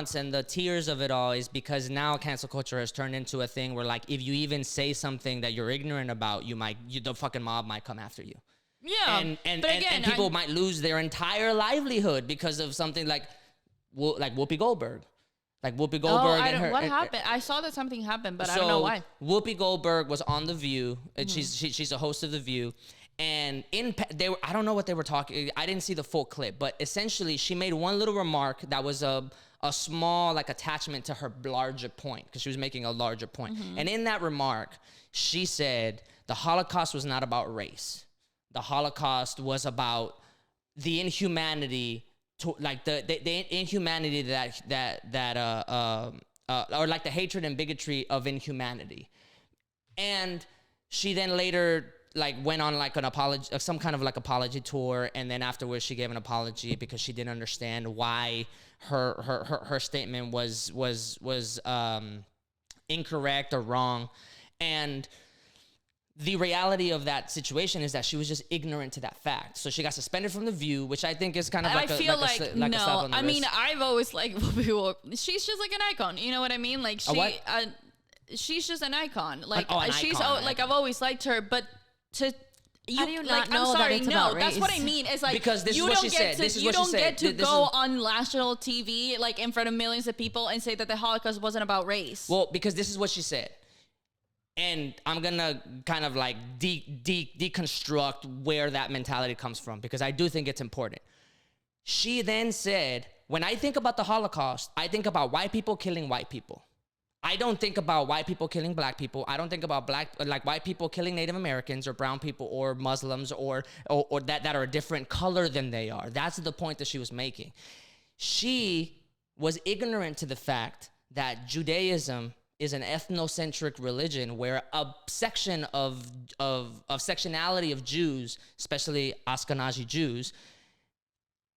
nuance and the tears of it all is because now cancel culture has turned into a thing where like if you even say something that you're ignorant about, the fucking mob might come after you. Yeah, and people might lose their entire livelihood because of something like Whoopi Goldberg. Like Whoopi Goldberg what happened? I saw that something happened, but I don't know why. Whoopi Goldberg was on The View. And she's a host of The View. And I don't know what they were talking. I didn't see the full clip, but essentially she made one little remark that was a small like attachment to her larger point because she was making a larger point. And in that remark, she said the Holocaust was not about race. The Holocaust was about the inhumanity, like the inhumanity or like the hatred and bigotry of inhumanity. And she then later like went on like an apology, some kind of like apology tour, and then afterwards she gave an apology because she didn't understand why her statement was incorrect or wrong. And the reality of that situation is that she was just ignorant to that fact. So she got suspended from The View, which I think is kind of like a slap on the I wrist. mean, I've always liked Whoopi Goldberg. She's just like an icon. You know what I mean? Like she's just an icon. Like I've always liked her, but how do you not know that it's about race? That's what I mean. It's like because this is what she said. You don't get to go on national TV like in front of millions of people and say that the Holocaust wasn't about race. Well, because this is what she said. And I'm going to kind of like deconstruct where that mentality comes from because I do think it's important. She then said, when I think about the Holocaust, I think about white people killing white people. I don't think about white people killing black people. I don't think about white people killing Native Americans or brown people or Muslims or that are a different color than they are. That's the point that she was making. She was ignorant to the fact that Judaism is an ethnocentric religion where a section of sectionality of Jews, especially Ashkenazi Jews,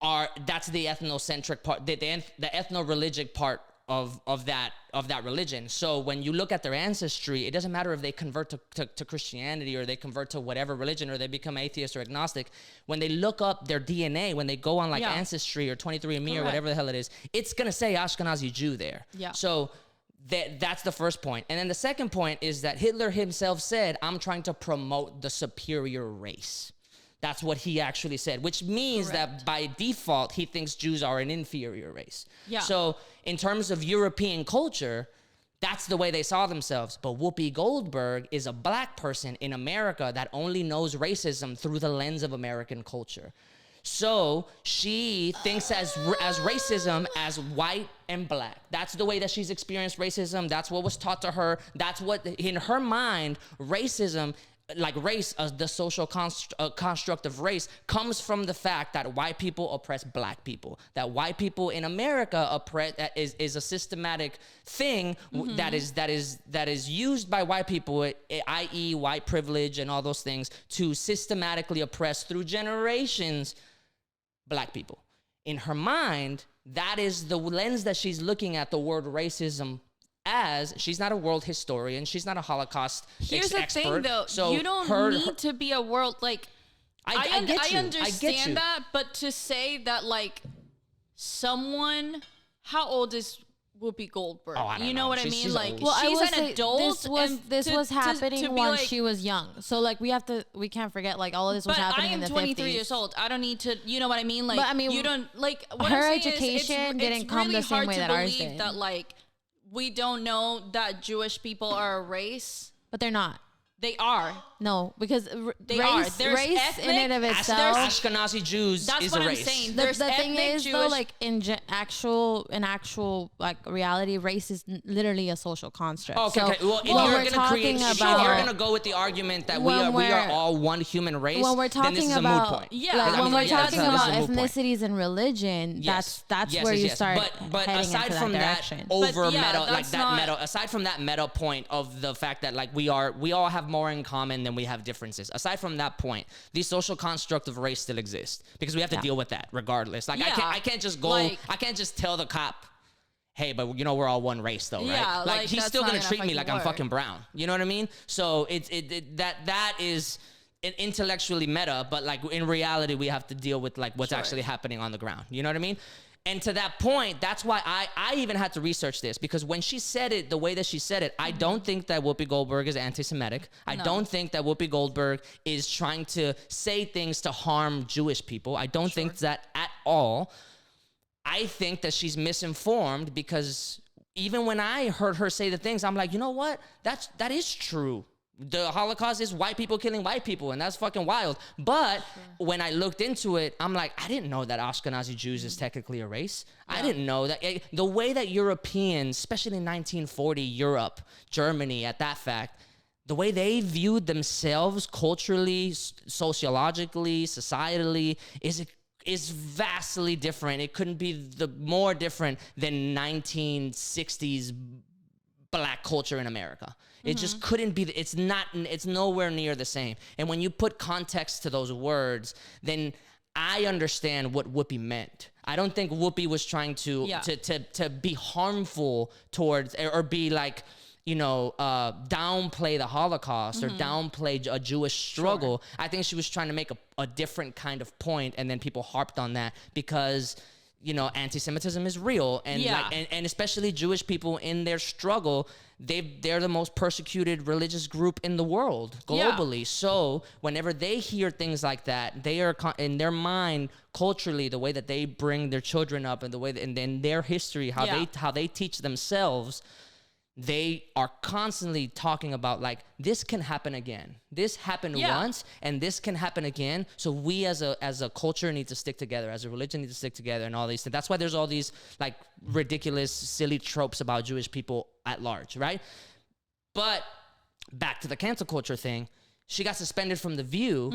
that's the ethnocentric part, the ethno-religic part of that religion. So when you look at their ancestry, it doesn't matter if they convert to Christianity or they convert to whatever religion or they become atheist or agnostic. When they look up their DNA, when they go on like Ancestry or 23andMe or whatever the hell it is, it's gonna say Ashkenazi Jew there. Yeah. So that's the first point. And then the second point is that Hitler himself said, I'm trying to promote the superior race. That's what he actually said, which means that by default, he thinks Jews are an inferior race. Yeah. So in terms of European culture, that's the way they saw themselves. But Whoopi Goldberg is a black person in America that only knows racism through the lens of American culture. So she thinks as racism as white and black. That's the way that she's experienced racism. That's what was taught to her. That's what, in her mind, racism, like race, the social construct of race, comes from the fact that white people oppress black people. That white people in America oppress is a systematic thing that is used by white people, i.e., white privilege and all those things, to systematically oppress through generations black people. In her mind, that is the lens that she's looking at the word racism as. She's not a world historian. She's not a Holocaust expert. Here's the thing, though. So you don't need to be a world, like, I understand that, but to say that, like, someone, how old is Whoopi Goldberg? Oh, I don't you know what I mean? Like, well, she's an adult. This was happening when she was young. So like we can't forget like all of this was happening in the 50s. But I am 23 years old. I don't need to, you know what I mean? Like, but I mean, you don't, like, what her I'm saying education didn't come really the same way that ours did. It's really hard to believe that, like, we don't know that Jewish people are a race. But they're not. They are. No, because race ethnic, in and of itself. Ashkenazi Jews that's is what a I'm race. saying. The thing is, Jewish, though, like in actual like reality, race is literally a social construct. Okay, so okay. Well, if you're gonna go with the argument that we are all one human race, when we're talking then this is about, a moot point. Yeah, like when we're talking about ethnicities and religion, that's where you start but heading aside into from that direction. Aside from that meta point of the fact that like we all have more in common than we have differences. Aside from that point, the social construct of race still exists because we have to deal with that regardless. Like I can't just go. I can't just tell the cop, hey, but you know we're all one race though, right? Yeah, like he's still gonna treat me like I'm work. fucking brown. You know what I mean? So that is intellectually meta, but like in reality we have to deal with like what's actually happening on the ground. You know what I mean? And to that point, that's why I even had to research this, because when she said it the way that she said it, I don't think that Whoopi Goldberg is anti-Semitic. I don't think that Whoopi Goldberg is trying to say things to harm Jewish people. I don't think that at all. I think that she's misinformed, because even when I heard her say the things, I'm like, you know what? That is true. The Holocaust is white people killing white people, and that's fucking wild. But when I looked into it, I'm like, I didn't know that Ashkenazi Jews is technically a race. I didn't know that. The way that Europeans, especially in 1940 Europe, Germany at that fact, the way they viewed themselves culturally, sociologically, societally is vastly different. It couldn't be more different than 1960s Black culture in America. It just couldn't be. It's nowhere near the same. And when you put context to those words, then I understand what Whoopi meant. I don't think Whoopi was trying to be harmful towards, or be like, downplay the Holocaust or downplay a Jewish struggle. I think she was trying to make a different kind of point, and then people harped on that because anti-Semitism is real, and and especially Jewish people in their struggle, they're the most persecuted religious group in the world globally. Yeah. So whenever they hear things like that, they are in their mind culturally, the way that they bring their children up, and the way and then their history, how they teach themselves. They are constantly talking about, like, this can happen again. This happened once, and this can happen again. So we as a culture need to stick together, as a religion need to stick together, and all these things. That's why there's all these like ridiculous, silly tropes about Jewish people at large, right? But back to the cancel culture thing, she got suspended from The View,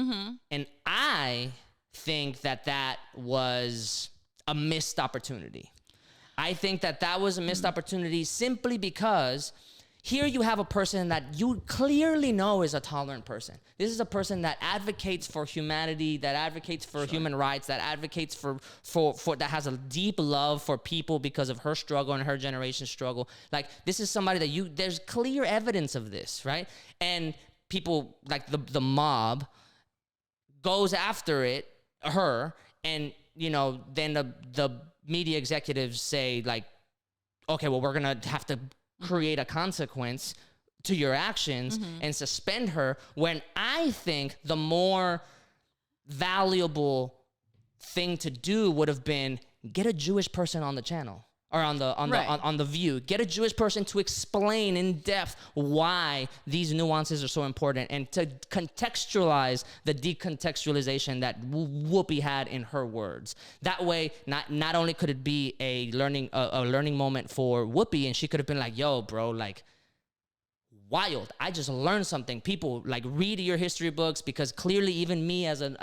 and I think that was a missed opportunity. I think that was a missed opportunity simply because here you have a person that you clearly know is a tolerant person. This is a person that advocates for humanity, that advocates for human rights, that advocates for that has a deep love for people because of her struggle and her generation's struggle. Like, this is somebody that there's clear evidence of this, right? And people like the mob goes after her, and then the media executives say, like, okay, well, we're gonna have to create a consequence to your actions and suspend her, when I think the more valuable thing to do would have been get a Jewish person on the channel, or on the View. Get a Jewish person to explain in depth why these nuances are so important, and to contextualize the decontextualization that Whoopi had in her words. That way, not only could it be a learning moment for Whoopi, and she could have been like, yo, bro, like, wild. I just learned something. People, like, read your history books, because clearly even me as an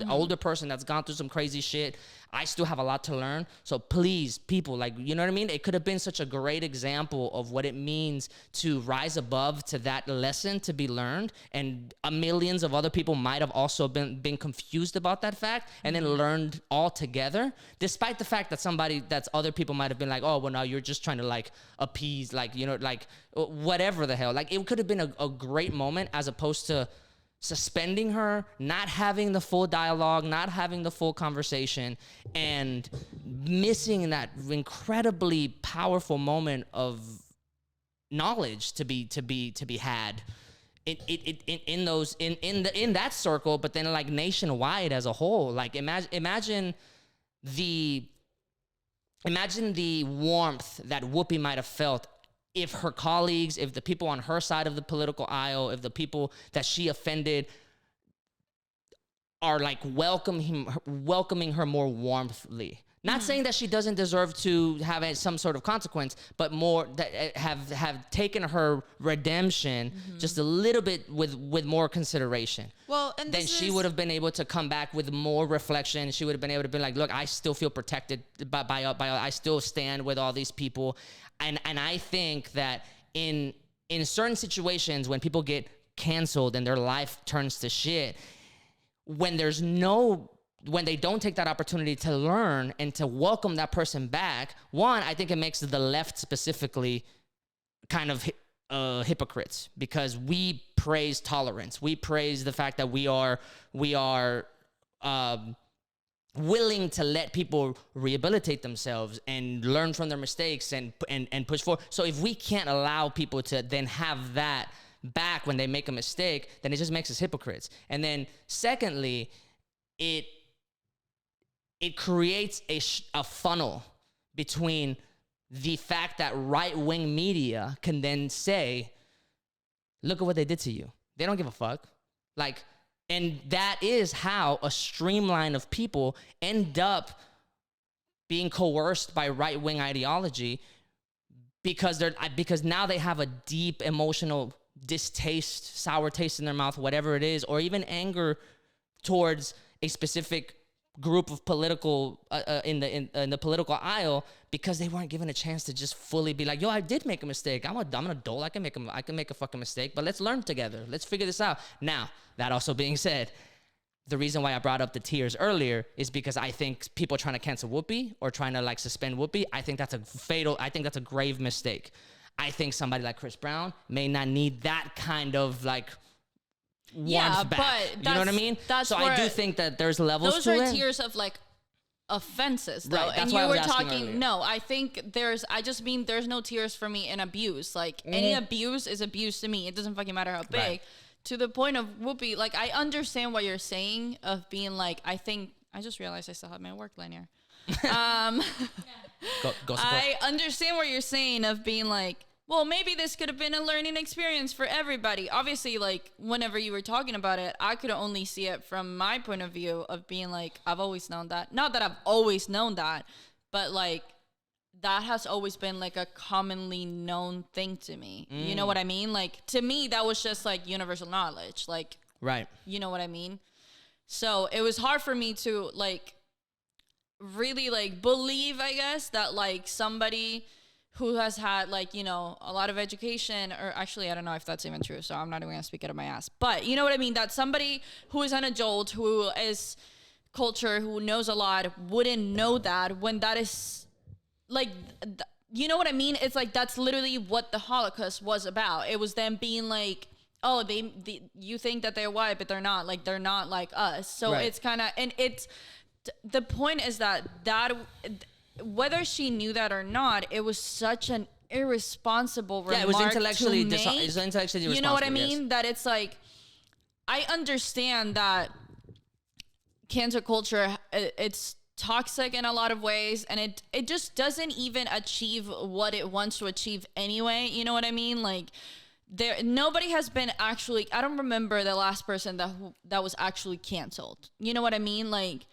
older person that's gone through some crazy shit, I still have a lot to learn. So please, people, like, you know what I mean? It could have been such a great example of what it means to rise above to that lesson to be learned. And millions of other people might have also been confused about that fact, and then learned all together, despite the fact that other people might have been like, oh, well, now you're just trying to, like, appease, like, like, whatever the hell. Like, it could have been a great moment, as opposed to suspending her, not having the full dialogue, not having the full conversation, and missing that incredibly powerful moment of knowledge to be had in that circle, but then, like, nationwide as a whole. Like, imagine the warmth that Whoopi might have felt if her colleagues, if the people on her side of the political aisle, if the people that she offended are, like, welcoming her more warmly. Not saying that she doesn't deserve to have some sort of consequence, but more that have taken her redemption just a little bit with more consideration. Well, and then she would have been able to come back with more reflection. She would have been able to be like, look, I still feel protected by I still stand with all these people. And I think that in certain situations, when people get canceled and their life turns to shit, when they don't take that opportunity to learn and to welcome that person back, one, I think it makes the left specifically kind of hypocrites, because we praise tolerance. We praise the fact that we are willing to let people rehabilitate themselves and learn from their mistakes and push forward. So if we can't allow people to then have that back when they make a mistake, then it just makes us hypocrites. And then secondly, it creates a funnel between the fact that right-wing media can then say, look at what they did to you. They don't give a fuck. Like, and that is how a streamline of people end up being coerced by right-wing ideology because now they have a deep emotional distaste, sour taste in their mouth, whatever it is, or even anger towards a specific group of political in the political aisle because they weren't given a chance to just fully be like, yo, I did make a mistake. I'm an adult. I can make a fucking mistake, but let's learn together. Let's figure this out. Now, that also being said, the reason why I brought up the tears earlier is because I think people trying to cancel Whoopi or trying to like suspend Whoopi, I think that's a grave mistake. I think somebody like Chris Brown may not need that kind of like warmth back. But you know what I mean? So I do think that there's levels to it. Those are tiers of like offenses though. Right, and you were talking, no, I think I just mean there's no tiers for me in abuse. Like any abuse is abuse to me. It doesn't fucking matter how big. Right. To the point of Whoopi, like I understand what you're saying of being like, I just realized I still have my work line here. Go I understand what you're saying of being like, well, maybe this could have been a learning experience for everybody. Obviously, like, whenever you were talking about it, I could only see it from my point of view of being like, I've always known that. Not that I've always known that, but, like, that has always been, like, a commonly known thing to me. You know what I mean? Like, to me, that was just, like, universal knowledge. Like, right. You know what I mean? So, it was hard for me to, like, really, like, believe, I guess, that, like, somebody who has had, like, you know, a lot of education, or actually, I don't know if that's even true, so I'm not even gonna speak out of my ass. But you know what I mean? That somebody who is an adult, who is culture, who knows a lot, wouldn't know that when that is, like, you know what I mean? It's like, that's literally what the Holocaust was about. It was them being like, oh, you think that they're white, but they're not. Like, they're not like us. So right. It's kind of, and it's, the point is that whether she knew that or not, it was such an irresponsible remark. Yeah, it was intellectually irresponsible. You know what I mean? Yes. That it's like, I understand that cancel culture, it's toxic in a lot of ways, and it just doesn't even achieve what it wants to achieve anyway. You know what I mean? Like, nobody has been actually, I don't remember the last person that was actually canceled. You know what I mean? Like,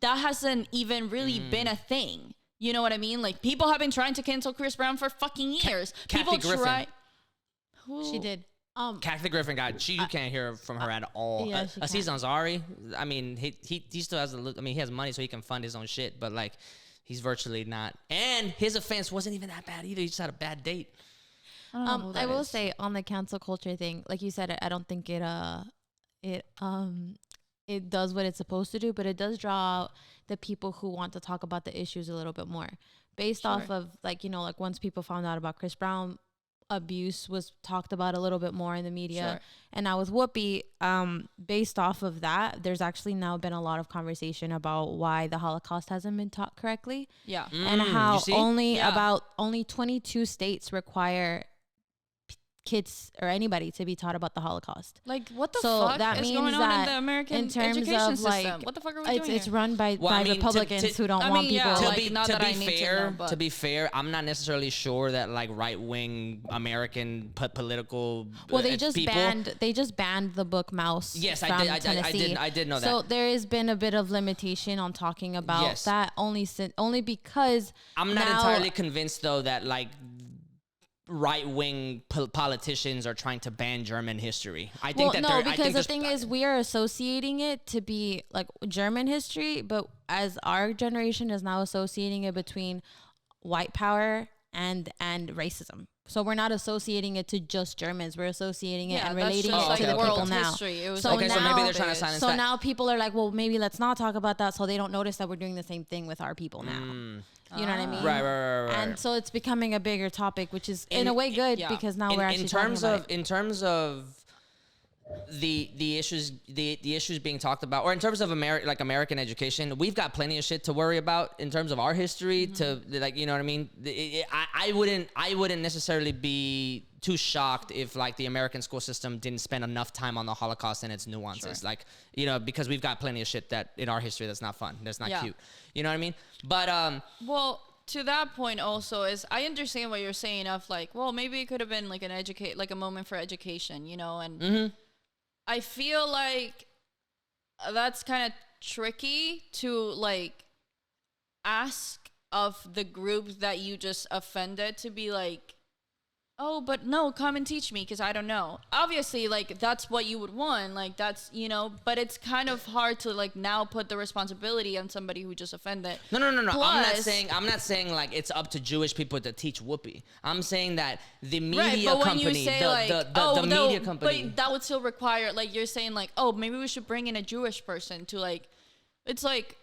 that hasn't even really been a thing. You know what I mean? Like, people have been trying to cancel Chris Brown for fucking years. Kathy Griffin. She did. Kathy Griffin you can't hear from her at all. Yeah, Aziz Ansari, I mean, he still has he has money so he can fund his own shit, but like, he's virtually not. And his offense wasn't even that bad either. He just had a bad date. I will say on the cancel culture thing, like you said, I don't think it does what it's supposed to do, but it does draw out the people who want to talk about the issues a little bit more based off of, like, you know, like once people found out about Chris Brown, abuse was talked about a little bit more in the media. And now with Whoopi, based off of that, there's actually now been a lot of conversation about why the Holocaust hasn't been taught correctly. And how only 22 states require kids or anybody to be taught about the Holocaust. Like, what the fuck is going on in the American education system? Like, what the fuck are we doing It's run by Republicans who don't want people. To be fair, I'm not necessarily sure that like right-wing American political they just banned the book Mouse. Yes, from Tennessee. I did know that. So there has been a bit of limitation on talking about that only because I'm not entirely convinced though that like right-wing politicians are trying to ban German history. I think the thing is we are associating it to be like German history, but as our generation is now associating it between white power and racism. So we're not associating it to just Germans. We're associating it and relating it to the people now. So maybe they're trying to silence that. So now people are like, well, maybe let's not talk about that, so they don't notice that we're doing the same thing with our people now. You know what I mean? Right. And so it's becoming a bigger topic, which is in a way good because now we're actually talking about it. In terms of the issues being talked about, or in terms of American education, we've got plenty of shit to worry about in terms of our history. To like, you know what I mean? I wouldn't necessarily be too shocked if like the American school system didn't spend enough time on the Holocaust and its nuances. Sure. Like, you know, because we've got plenty of shit that in our history that's not fun, that's not cute. You know what I mean? But well, to that point also is I understand what you're saying of like, well, maybe it could have been like a moment for education, you know, and I feel like that's kind of tricky to like ask of the group that you just offended to be like, oh, but no, come and teach me because I don't know. Obviously, like, that's what you would want. Like, that's, you know, but it's kind of hard to, like, now put the responsibility on somebody who just offended. No. Plus, I'm not saying, like, it's up to Jewish people to teach Whoopi. I'm saying that the media company, the media company. But that would still require, like, you're saying, like, oh, maybe we should bring in a Jewish person to, like, it's like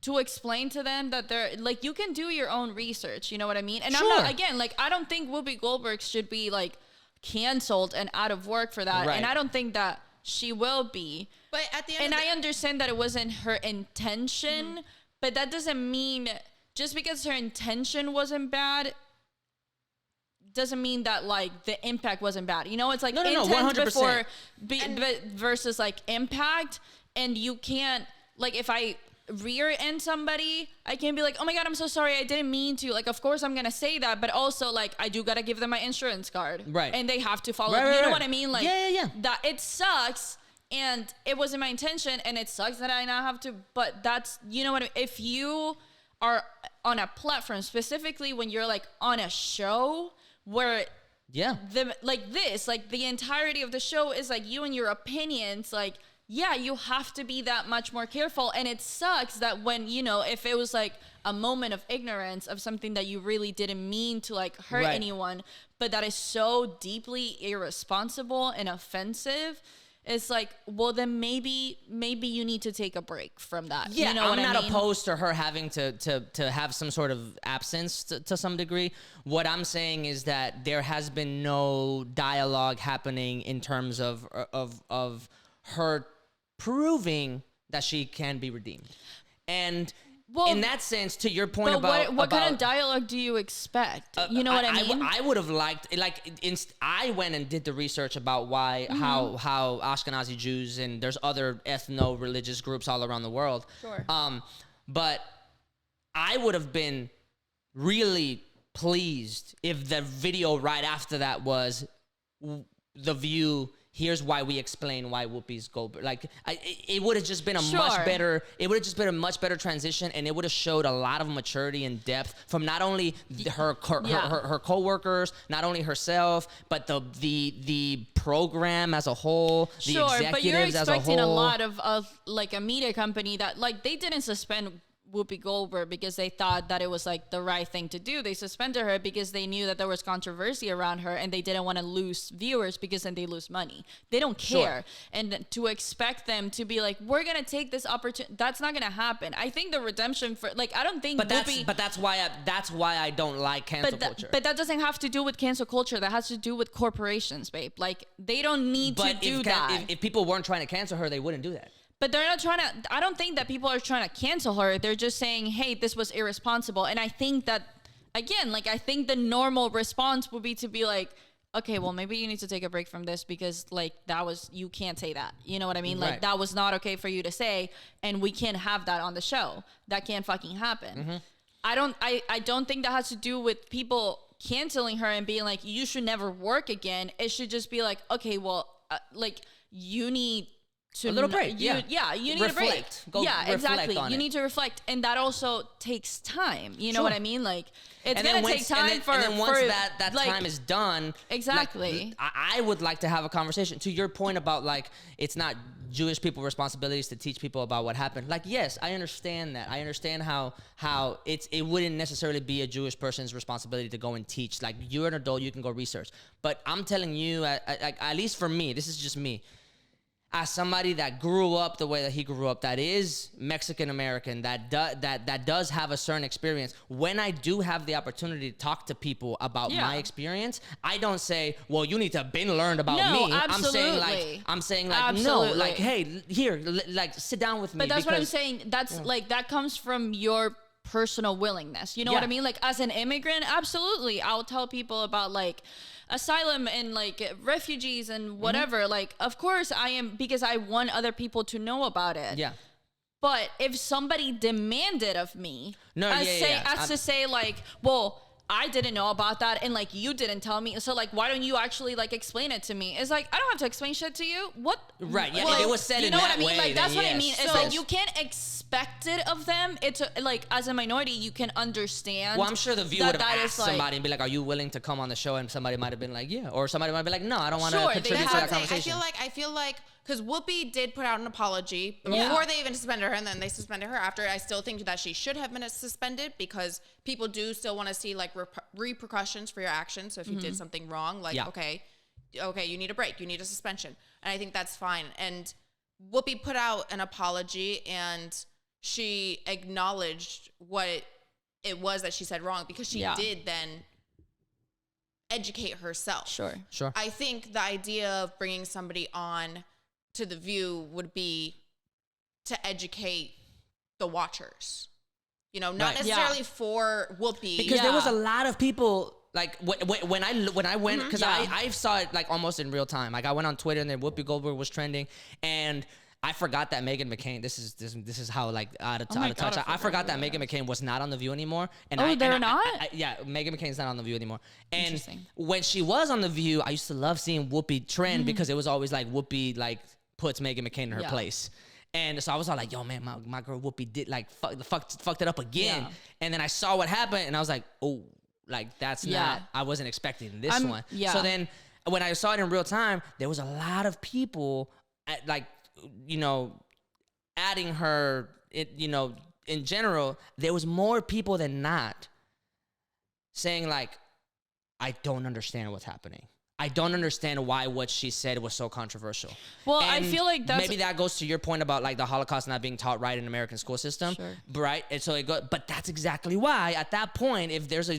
to explain to them that they're like, you can do your own research, you know what I mean? And sure. I'm not, again, like, I don't think Whoopi Goldberg should be like canceled and out of work for that. Right. And I don't think that she will be. But at the end, and I understand that it wasn't her intention, but that doesn't mean just because her intention wasn't bad doesn't mean that like the impact wasn't bad. You know, it's like intent 100%. Versus like impact, and you can't. Like, if I rear end somebody, I can't be like, oh my God, I'm so sorry, I didn't mean to. Like, of course I'm going to say that, but also, like, I do got to give them my insurance card. Right. And they have to follow. Right, you know what I mean? Like, yeah. That it sucks, and it wasn't my intention, and it sucks that I now have to, but that's, you know what I mean? If you are on a platform, specifically when you're, like, on a show where... Yeah. The entirety of the show is, like, you and your opinions, like... Yeah, you have to be that much more careful. And it sucks that when, you know, if it was like a moment of ignorance of something that you really didn't mean to like hurt anyone, but that is so deeply irresponsible and offensive, it's like, well, then maybe you need to take a break from that. Yeah, you know I'm not opposed to her having to have some sort of absence to some degree. What I'm saying is that there has been no dialogue happening in terms of her proving that she can be redeemed. And in that sense, to your point about... What kind of dialogue do you expect? You know what I mean? I would have liked... I went and did the research about why, how Ashkenazi Jews, and there's other ethno-religious groups all around the world. Sure. But I would have been really pleased if the video right after that was The View... Here's why we explain why Whoopi's Goldberg. Like, it would have just been a much better. It would have just been a much better transition, and it would have showed a lot of maturity and depth from not only her coworkers, not only herself, but the program as a whole, the executives as a whole. But you're expecting a lot of like a media company that like they didn't suspend Whoopi Goldberg because they thought that it was like the right thing to do. They suspended her because they knew that there was controversy around her, and they didn't want to lose viewers because then they lose money. They don't care. Sure. And to expect them to be like, we're going to take this opportunity, that's not going to happen. I think the redemption for like, I don't think that's why I don't like cancel culture. But that doesn't have to do with cancel culture. That has to do with corporations, babe. Like, they don't need to do that. If people weren't trying to cancel her, they wouldn't do that. But they're not trying to, I don't think that people are trying to cancel her. They're just saying, hey, this was irresponsible. And I think that, again, like, I think the normal response would be to be like, okay, well, maybe you need to take a break from this because, like, you can't say that. You know what I mean? Right. Like, that was not okay for you to say, and we can't have that on the show. That can't fucking happen. Mm-hmm. I don't think that has to do with people canceling her and being like, you should never work again. It should just be like, okay, well, like, you need to a little break. You need a break. Exactly. You need to reflect, and that also takes time. You know what I mean? Like, it's gonna take time and then once that like, time is done, exactly. Like, I would like to have a conversation. To your point about like, it's not Jewish people responsibilities to teach people about what happened. Like, yes, I understand that. I understand how it wouldn't necessarily be a Jewish person's responsibility to go and teach. Like, you're an adult, you can go research. But I'm telling you, at least for me, this is just me. as somebody that grew up the way that he grew up, that is Mexican American, that does have a certain experience, when I do have the opportunity to talk to people about my experience, I don't say, well, you need to have been learned about me. Absolutely. I'm saying like no, like, hey, here, like sit down with me. But that's what I'm saying. That's like, that comes from your personal willingness. You know what I mean? Like, as an immigrant, absolutely, I'll tell people about like asylum and like refugees and whatever. Like, of course I am, because I want other people to know about it. Yeah. But if somebody demanded of me, to say like, well, I didn't know about that, and like you didn't tell me, so like why don't you actually like explain it to me? It's like, I don't have to explain shit to you. What? Right. Yeah. Well, it was said in that way. You know what I mean? Like, that's what I mean. It's like, you can't expect it of them. It's like, as a minority, you can understand. Well, I'm sure the View would have asked somebody and be like, "Are you willing to come on the show?" And somebody might have been like, "Yeah," or somebody might be like, "No, I don't want to contribute to that conversation." I feel like because Whoopi did put out an apology before they even suspended her, and then they suspended her after. I still think that she should have been suspended, because people do still want to see like repercussions for your actions. So if you did something wrong, like, okay, you need a break, you need a suspension. And I think that's fine. And Whoopi put out an apology, and she acknowledged what it was that she said wrong, because she did then educate herself. Sure. I think the idea of bringing somebody on to The View would be to educate the watchers, you know, not necessarily for Whoopi. Because there was a lot of people, like when I went, because I saw it like almost in real time. Like, I went on Twitter, and then Whoopi Goldberg was trending, and I forgot that Meghan McCain. This is how like out of touch. I forgot that Meghan McCain was not on The View anymore. And they're not. Meghan McCain's not on The View anymore. And when she was on The View, I used to love seeing Whoopi trend, because it was always like Whoopi like puts Meghan McCain in her place. And so I was all like, yo, man, my girl Whoopi did like fucked it up again. And then I saw what happened, and I was like, oh, like that's not. I wasn't expecting this one. So then when I saw it in real time, there was a lot of people like, you know, adding her, you know, in general, there was more people than not saying like, I don't understand what's happening. I don't understand why what she said was so controversial. Well, and I feel like maybe that goes to your point about like the Holocaust not being taught right in American school system, right? And so but that's exactly why at that point, if there's a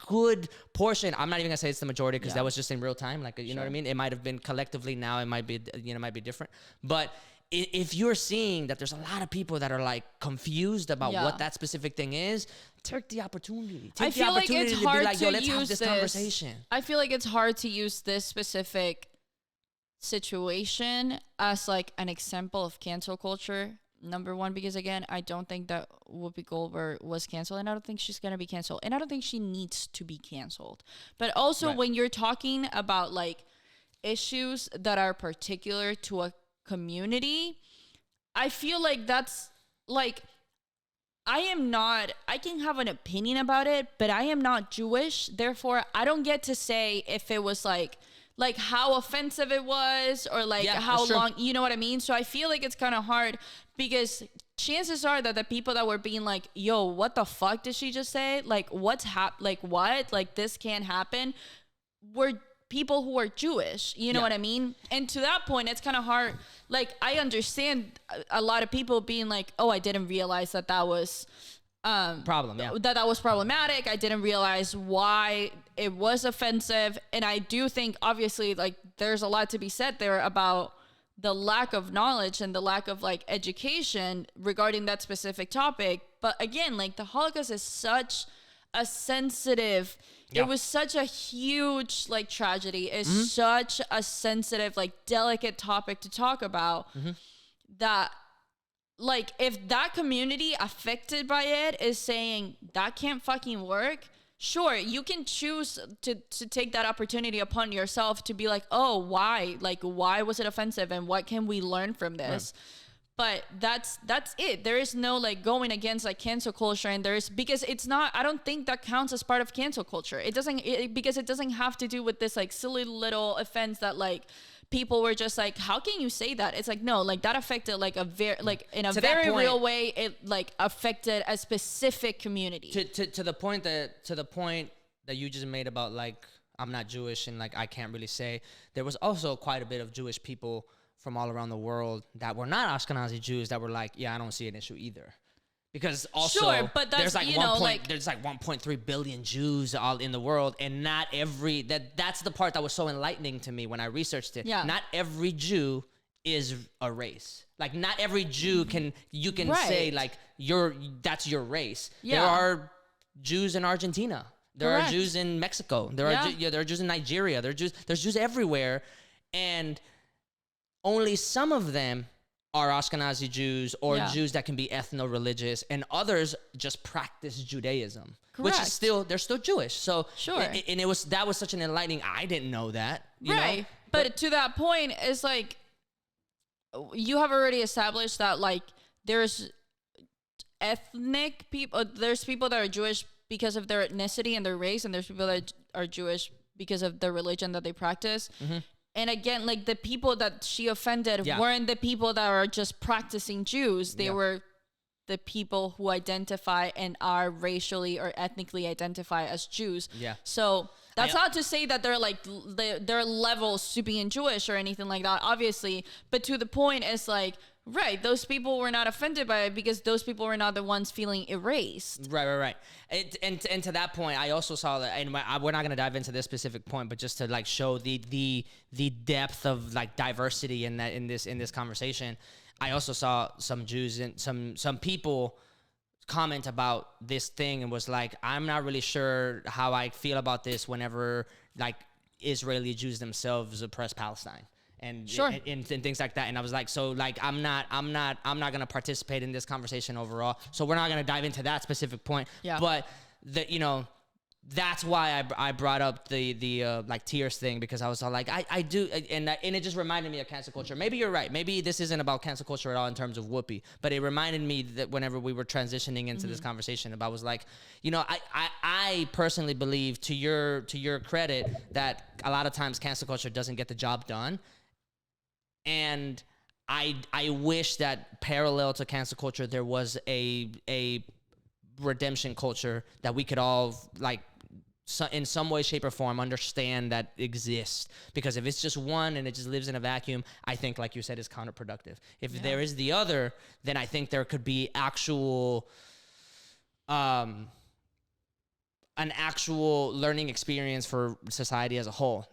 good portion, I'm not even gonna say it's the majority, because that was just in real time, like, you know what I mean? It might have been collectively, now it might be, you know, might be different, but if you're seeing that there's a lot of people that are like confused about what that specific thing is, take the opportunity. I feel like it's hard to yo, let's have this conversation. I feel like it's hard to use this specific situation as like an example of cancel culture. Number one, because again, I don't think that Whoopi Goldberg was canceled, and I don't think she's gonna be canceled, and I don't think she needs to be canceled. But also, when you're talking about like issues that are particular to a community, I feel like that's like, I can have an opinion about it, but I am not Jewish. Therefore, I don't get to say if it was like how offensive it was, or like how long, you know what I mean? So I feel like it's kind of hard, because chances are that the people that were being like, yo, what the fuck did she just say? Like, what? Like, this can't happen, were people who are Jewish, you know what I mean? And to that point, it's kind of hard. Like, I understand a lot of people being like, oh, I didn't realize that was that was problematic. I didn't realize why it was offensive. And I do think, obviously, like, there's a lot to be said there about the lack of knowledge and the lack of like education regarding that specific topic. But again, like, the Holocaust is such a sensitive, it was such a huge like tragedy. It's such a sensitive, like, delicate topic to talk about, that like, if that community affected by it is saying that can't fucking work, sure, you can choose to take that opportunity upon yourself to be like, oh, why? Like, why was it offensive, and what can we learn from this? But that's it. There is no like going against like cancel culture, and because it's not, I don't think that counts as part of cancel culture. It doesn't, because it doesn't have to do with this like silly little offense that like people were just like, how can you say that? It's like, no, like, that affected like in a very real way. It like affected a specific community. To the point that you just made about like, I'm not Jewish and like I can't really say, there was also quite a bit of Jewish people from all around the world that were not Ashkenazi Jews that were like, yeah, I don't see an issue either. Because also, sure, but that's, there's like there's like 1.3 billion Jews all in the world, and not every that's the part that was so enlightening to me when I researched it. Yeah. Not every Jew is a race. Like not every Jew can say like that's your race. Yeah. There are Jews in Argentina. There Correct. are Jews in Mexico. There are Jews in Nigeria. There's Jews everywhere, and only some of them are Ashkenazi Jews or Jews that can be ethno-religious, and others just practice Judaism, which is they're still Jewish. So sure, and that was such an enlightening. I didn't know that, you know? But to that point, it's like you have already established that like there's ethnic people. There's people that are Jewish because of their ethnicity and their race, and there's people that are Jewish because of the religion that they practice. Mm-hmm. And again, like the people that she offended weren't the people that are just practicing Jews. They were the people who identify and are racially or ethnically identify as Jews. Yeah. So that's not to say that they're like there are levels to being Jewish or anything like that, obviously. But to the point is like, right, those people were not offended by it because those people were not the ones feeling erased. Right. And to that point, I also saw that, and we're not going to dive into this specific point, but just to like show the depth of like diversity in this conversation, I also saw some Jews and some people comment about this thing and was like, I'm not really sure how I feel about this whenever like Israeli Jews themselves oppress Palestine. And, and things like that. And I was like, so like, I'm not going to participate in this conversation overall. So we're not going to dive into that specific point. Yeah. But that's why I brought up the like tears thing, because I was all like, I do. And it just reminded me of cancel culture. Maybe you're right. Maybe this isn't about cancel culture at all in terms of Whoopi, but it reminded me that whenever we were transitioning into this conversation about, was like, you know, I personally believe, to your credit, that a lot of times cancel culture doesn't get the job done. And I wish that parallel to cancel culture, there was a redemption culture that we could all, like, in some way, shape, or form, understand that exists. Because if it's just one and it just lives in a vacuum, I think, like you said, is counterproductive. If there is the other, then I think there could be an actual learning experience for society as a whole.